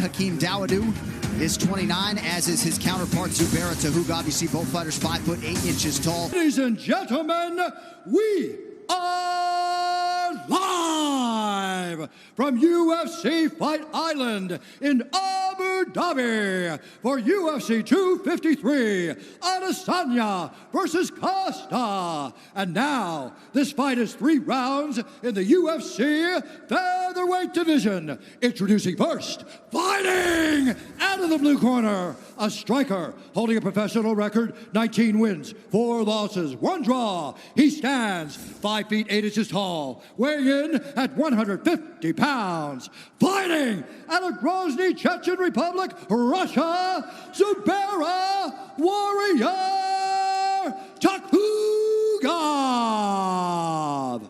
Hakeem Dawodu is 29, as is his counterpart Zubaira Tukhugov. You see both fighters 5'8" tall. Ladies and gentlemen, we are live from UFC Fight Island in Abu Dhabi for UFC 253, Adesanya versus Costa. And now, this fight is 3 rounds in the UFC featherweight division. Introducing first, fighting out of the blue corner, a striker holding a professional record, 19 wins, 4 losses, 1 draw. He stands 5 feet 8 inches tall, weighing in at 150 pounds. Fighting out of Grozny, Chechen Republic, Russia, Zubaira Warrior Tukhugov.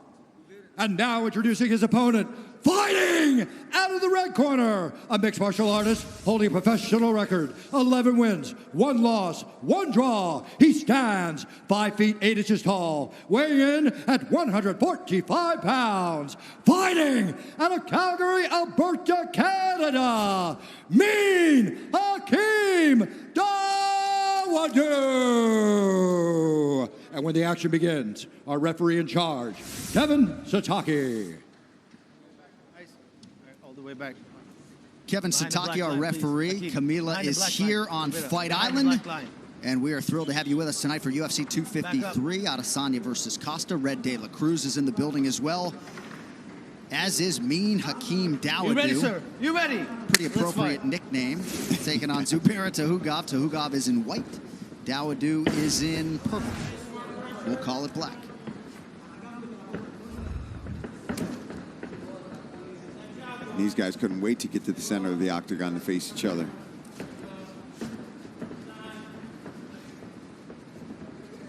And now introducing his opponent, fighting out of the red corner, a mixed martial artist holding a professional record, 11 wins, 1 loss, 1 draw. He stands 5 feet 8 inches tall, weighing in at 145 pounds. Fighting out of Calgary, Alberta, Canada, Mean Hakeem Dawodu. And when the action begins, our referee in charge, Kevin Satake. All the way back. Kevin Satake, our referee. Camila is here on Fight Island. And we are thrilled to have you with us tonight for UFC 253, Adesanya versus Costa. Red De La Cruz is in the building as well, as is Mean Hakeem Dawodu. You ready, sir? You ready? Pretty appropriate nickname. Taking on Zubaira Tukhugov. Tukhugov is in white. Dawodu is in purple. We'll call it black. These guys couldn't wait to get to the center of the octagon to face each other.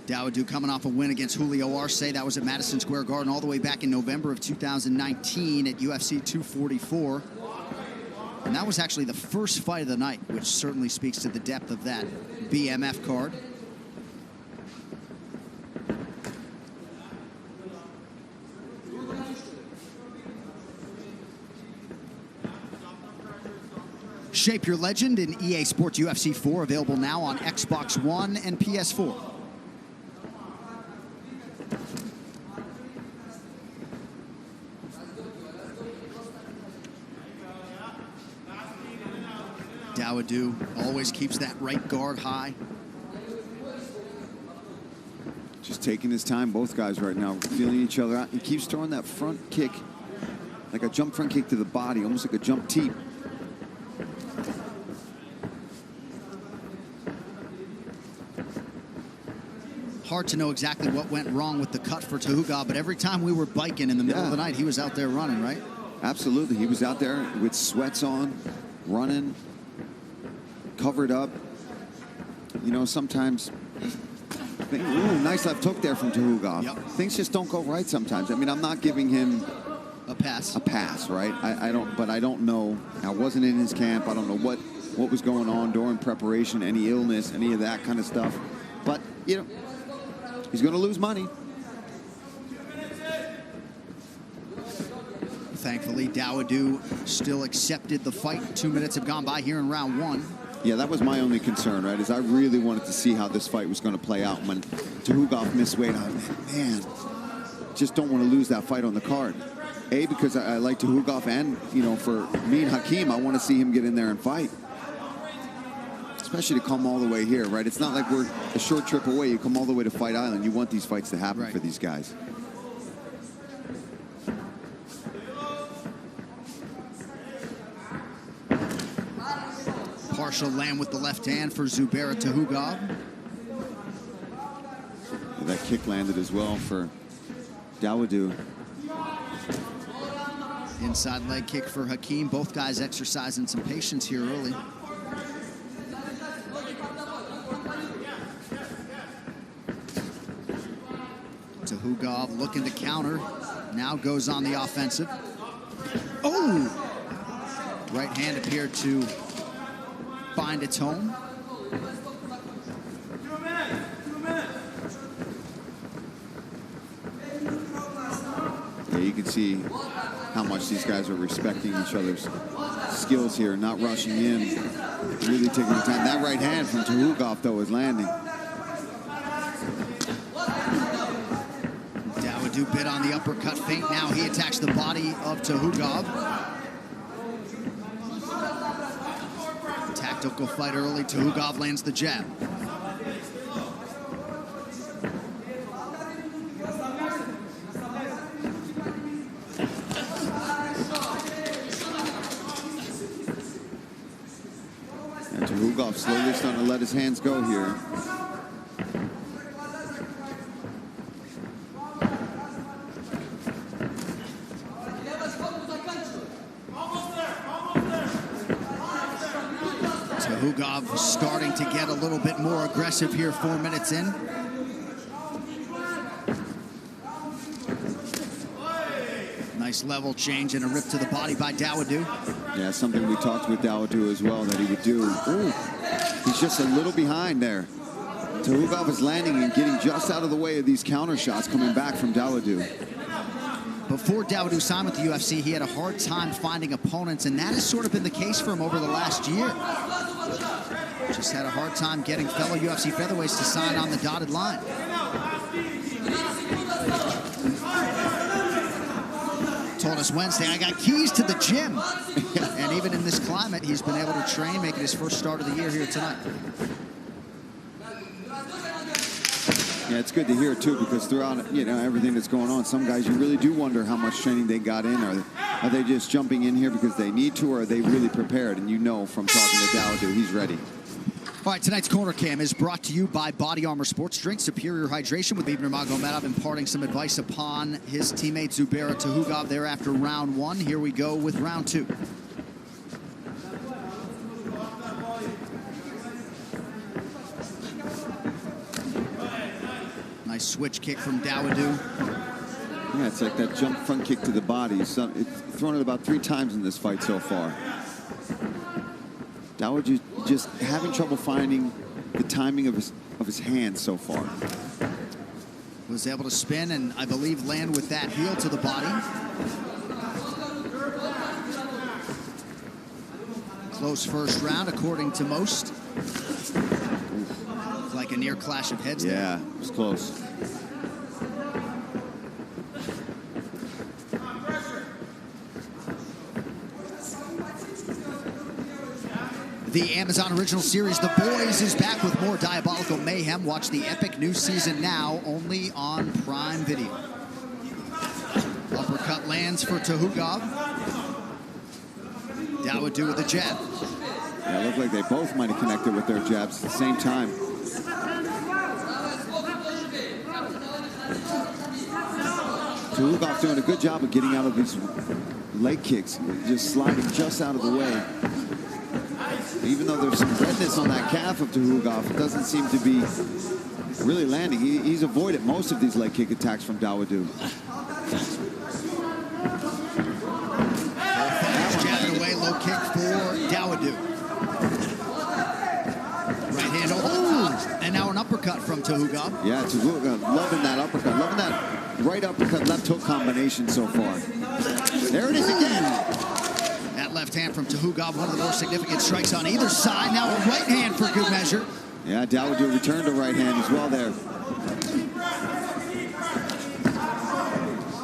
Dawodu coming off a win against Julio Arce. That was at Madison Square Garden all the way back in November of 2019 at UFC 244. And that was actually the first fight of the night, which certainly speaks to the depth of that BMF card. Shape Your Legend in EA Sports UFC 4, available now on Xbox One and PS4. Dawodu always keeps that right guard high. Just taking his time, both guys right now, feeling each other out. He keeps throwing that front kick, like a jump front kick to the body, almost like a jump teep. Hard to know exactly what went wrong with the cut for Tukhugov, but every time we were biking in the middle of the night, he was out there running, right? Absolutely. He was out there with sweats on, running, covered up. You know, sometimes, ooh, nice left hook there from Tukhugov. Yep. Things just don't go right sometimes. I mean, I'm not giving him a pass. A pass, right? I don't know. I wasn't in his camp. I don't know what was going on during preparation, any illness, any of that kind of stuff. But, you know, he's going to lose money. Thankfully, Dawodu still accepted the fight. 2 minutes have gone by here in round 1. Yeah, that was my only concern, right? Is I really wanted to see how this fight was going to play out. When Tukhugov missed weight, I was like, man, just don't want to lose that fight on the card. A, because I like Tukhugov, and, you know, for me and Hakeem, I want to see him get in there and fight. Especially to come all the way here, right? It's not like we're a short trip away. You come all the way to Fight Island. You want these fights to happen for these guys. Partial land with the left hand for Zubaira Tukhugov. That kick landed as well for Dawodu. Inside leg kick for Hakeem. Both guys exercising some patience here early. Tukhugov looking to counter. Now goes on the offensive. Oh! Right hand appeared to find its home. Yeah, you can see how much these guys are respecting each other's skills here, not rushing in, really taking the time. That right hand from Tukhugov, though, is landing. Dawodu bit on the uppercut feint. Now he attacks the body of Tukhugov. Tactical fight early. Tukhugov lands the jab. And Tukhugov slowly starting to let his hands go here. Tukhugov starting to get a little bit more aggressive here 4 minutes in. Nice level change and a rip to the body by Dawodu. Yeah, something we talked with Dawodu as well that he would do. Ooh, he's just a little behind there. Tukhugov is landing and getting just out of the way of these counter shots coming back from Dawodu. Before Dawodu signed with the UFC, he had a hard time finding opponents, and that has sort of been the case for him over the last year. Just had a hard time getting fellow UFC featherweights to sign on the dotted line. Told us Wednesday, I got keys to the gym. And even in this climate, he's been able to train, making his first start of the year here tonight. Yeah, it's good to hear, too, because throughout, you know, everything that's going on, some guys, you really do wonder how much training they got in. Are they just jumping in here because they need to, or are they really prepared? And you know from talking to Dawodu, he's ready. All right, tonight's Corner Cam is brought to you by Body Armor Sports Drink. Superior hydration with Ibn Magomedov imparting some advice upon his teammate Zubaira Tukhugov there after round one. Here we go with round two. Nice switch kick from Dawodu. Yeah, it's like that jump front kick to the body. It's thrown it about 3 times in this fight so far. Dawodu just having trouble finding the timing of his hands so far. Was able to spin and, I believe, land with that heel to the body. Close first round, according to most. Like a near clash of heads there. Yeah, it was close. The Amazon original series, The Boys, is back with more diabolical mayhem. Watch the epic new season now, only on Prime Video. Uppercut lands for Tukhugov. Dawodu with the jab. Yeah, it looked like they both might have connected with their jabs at the same time. Tukhugov doing a good job of getting out of these leg kicks, just sliding just out of the way. Even though there's some redness on that calf of Tukhugov, it doesn't seem to be really landing. He's avoided most of these leg kick attacks from Dawodu. Jabbing away, low kick for Dawodu. Right hand over. Oh, and now an uppercut from Tukhugov. Yeah, Tukhugov loving that uppercut, loving that right uppercut, left hook combination so far. There it is again. Left hand from Tukhugov, one of the more significant strikes on either side. Now a right hand for good measure. Yeah, Dawodu returned a right hand as well there.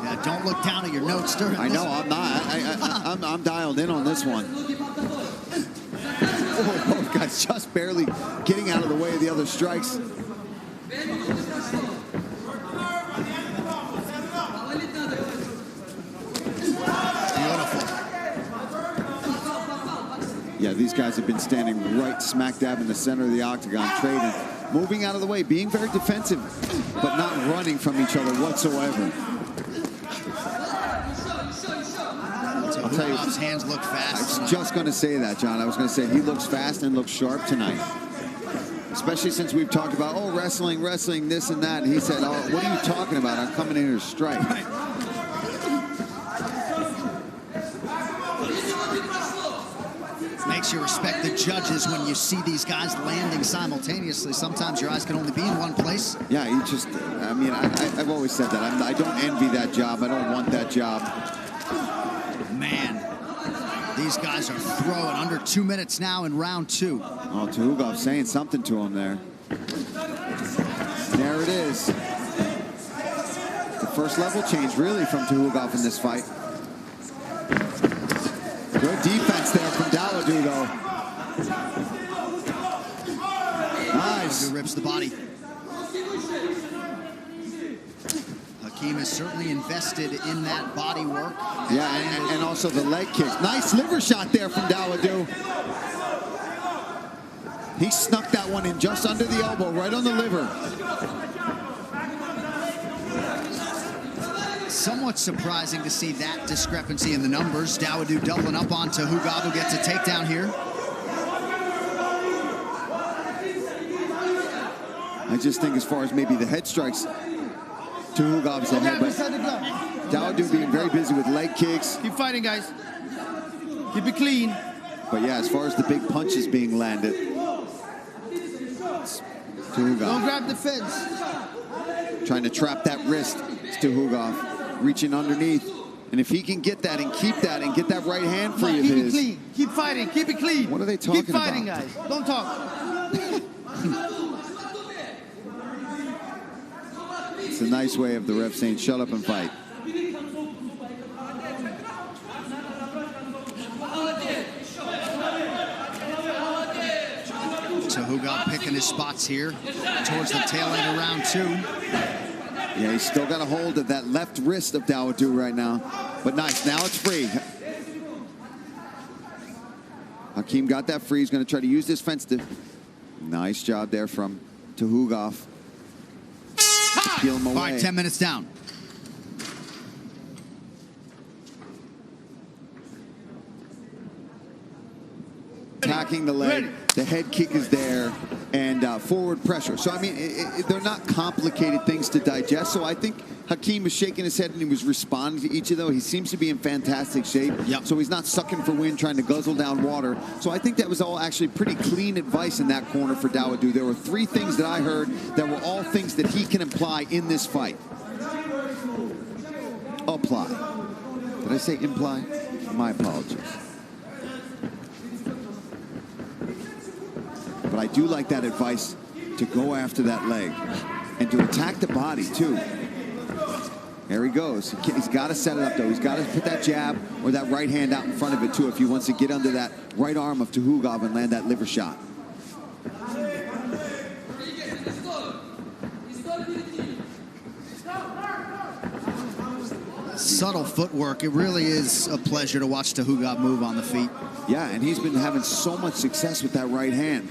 Yeah, don't look down at your notes during I know, I'm not. I'm dialed in on this one. Oh, both guys just barely getting out of the way of the other strikes. Yeah, these guys have been standing right smack dab in the center of the octagon, trading, moving out of the way, being very defensive, but not running from each other whatsoever. I'll tell you, his hands look fast. I was just going to say that, John. I was going to say he looks fast and looks sharp tonight. Especially since we've talked about, oh, wrestling, this and that. And he said, oh, what are you talking about? I'm coming in here to strike. Right. Makes you respect the judges when you see these guys landing simultaneously. Sometimes your eyes can only be in one place. Yeah, you just, I mean, I've always said that. I don't envy that job. I don't want that job. Man, these these guys are throwing. Under 2 minutes now in round 2. Oh, Tukhugov saying something to him there. There it is. The first level change, really, from Tukhugov in this fight. Good defense there from Dawodu, though. Nice. Dawodu rips the body. Hakeem is certainly invested in that body work. Yeah, and also the leg kicks. Nice liver shot there from Dawodu. He snuck that one in just under the elbow, right on the liver. Somewhat surprising to see that discrepancy in the numbers. Dawodu doubling up on Tukhugov, who gets a takedown here. I just think as far as maybe the head strikes, Tukhugov's ahead, but Dawodu being very busy with leg kicks. Keep fighting, guys. Keep it clean. But yeah, as far as the big punches being landed, Tukhugov Don't grab the fence. trying to trap that wrist. It's Tukhugov reaching underneath. And if he can get that and keep that and get that right hand free of Keep it his. clean. Keep fighting. Keep it clean. What are they talking Keep fighting, about? guys. Don't talk. It's a nice way of the ref saying, shut up and fight. Tukhugov picking his spots here towards the tail end of round 2. Yeah, he's still got a hold of that left wrist of Dawodu right now. But nice, now it's free. Hakeem got that free. He's going to try to use this fence to... Nice job there from Tukhugov. Peel him away. All right, 10 minutes down. Attacking the leg. The head kick is there. And forward pressure. So, I mean, they're not complicated things to digest. So I think Hakeem was shaking his head and he was responding to each of those. He seems to be in fantastic shape. Yep. So he's not sucking for wind, trying to guzzle down water. So I think that was all actually pretty clean advice in that corner for Dawodu. There were 3 things that I heard that were all things that he can apply in this fight. Apply. Did I say imply? My apologies. But I do like that advice to go after that leg and to attack the body, too. There he goes. He's got to set it up, though. He's got to put that jab or that right hand out in front of it, too, if he wants to get under that right arm of Tukhugov and land that liver shot. Subtle footwork. It really is a pleasure to watch Tukhugov move on the feet. Yeah, and he's been having so much success with that right hand.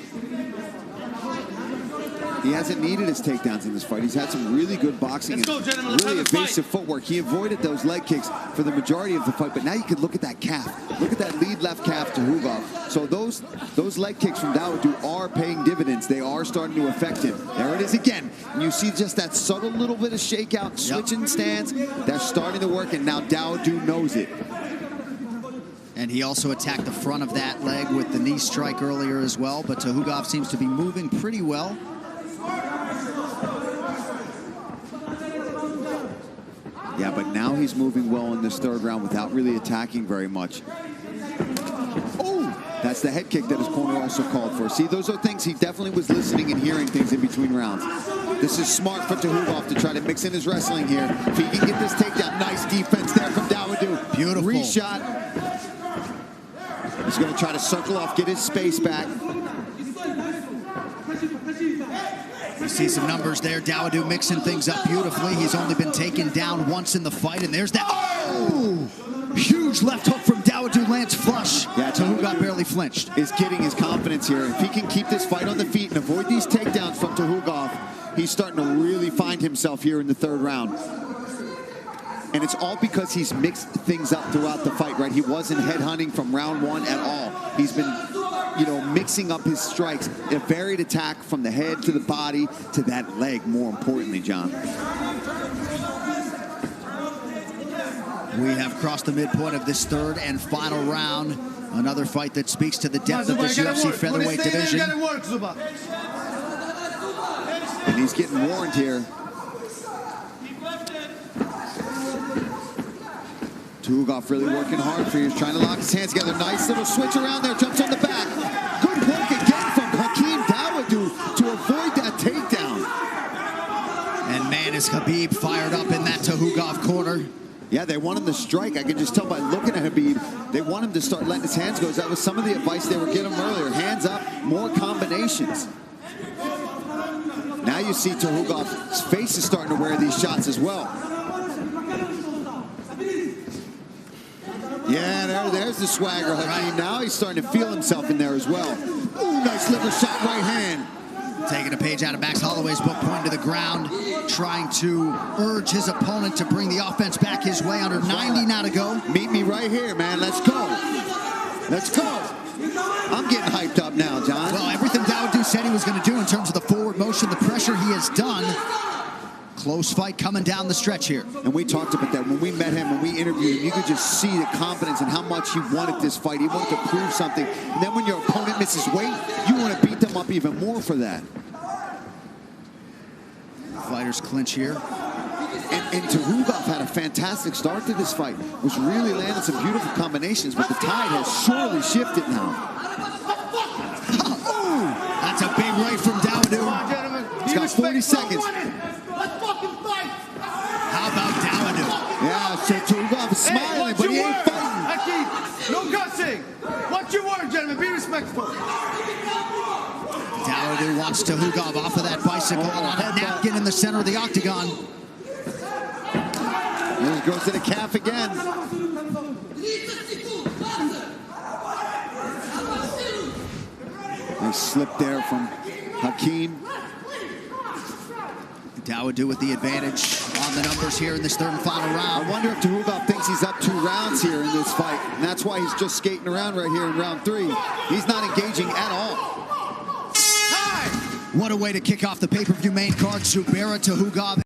He hasn't needed his takedowns in this fight. He's had some really good boxing and really evasive footwork. He avoided those leg kicks for the majority of the fight, but now you can look at that calf. Look at that lead left calf to Tukhugov. So those leg kicks from Dawodu are paying dividends. They are starting to affect him. There it is again. And you see just that subtle little bit of shakeout, switching stance. That's starting to work, and now Dawodu knows it. And he also attacked the front of that leg with the knee strike earlier as well, but Tukhugov seems to be moving pretty well. Yeah, but now he's moving well in this 3rd round without really attacking very much. Oh, that's the head kick that his corner also called for. See, those are things he definitely was listening and hearing things in between rounds. This is smart for Tukhugov to try to mix in his wrestling here. If he can get this takedown, nice defense there from Dawodu. Beautiful. Reshot. He's going to try to circle off, get his space back. You see some numbers there. Dawodu mixing things up beautifully. He's only been taken down once in the fight, and there's that. Oh! Huge left hook from Dawodu, lands flush. Yeah, Tukhugov barely flinched. Is getting his confidence here. If he can keep this fight on the feet and avoid these takedowns from Tukhugov, he's starting to really find himself here in the 3rd round. And it's all because he's mixed things up throughout the fight, right? He wasn't headhunting from round 1 at all. He's been, you know, mixing up his strikes. A varied attack from the head to the body to that leg, more importantly, John. We have crossed the midpoint of this 3rd and final round. Another fight that speaks to the depth of this UFC featherweight division. And he's getting warned here. Tukhugov really working hard for you. He's trying to lock his hands together. Nice little switch around there. Jumps on the back. Good work again from Hakeem Dawodu to avoid that takedown. And man, is Khabib fired up in that Tukhugov corner. Yeah, they want him to strike. I can just tell by looking at Khabib. They want him to start letting his hands go. That was some of the advice they were giving him earlier. Hands up, more combinations. Now you see Tukhugov's face is starting to wear these shots as well. Yeah, there's the swagger, Hakeem. Now he's starting to feel himself in there as well. Ooh, nice liver shot, right hand. Taking a page out of Max Holloway's book, pointing to the ground, trying to urge his opponent to bring the offense back his way. Under 90 now to go. Meet me right here, man. Let's go. Let's go. I'm getting hyped up now, John. Well, everything Dawodu said he was going to do in terms of the forward motion, the pressure he has done. Close fight coming down the stretch here. And we talked about that. When we met him, when we interviewed him, you could just see the confidence and how much he wanted this fight. He wanted to prove something. And then when your opponent misses weight, you want to beat them up even more for that. Fighters clinch here. And Tukhugov had a fantastic start to this fight. Was really landing some beautiful combinations, but the tide has surely shifted now. That's a big right from Dawodu. He's got 40 seconds. Let's fucking fight! How about Dawodu? Yeah, so Tukhugov is smiling, but he ain't fighting. Hakeem, no cussing. Watch your word, gentlemen. Be respectful. Dawodu wants Tukhugov off of that bicycle on a napkin in the center of the octagon. There he goes to the calf again. Nice slip there from Hakeem. Dawodu with the advantage on the numbers here in this third and final round. I wonder if Tukhugov thinks he's up 2 rounds here in this fight. And that's why he's just skating around right here in round 3. He's not engaging at all. What a way to kick off the pay-per-view main card. Zubaira, Tukhugov.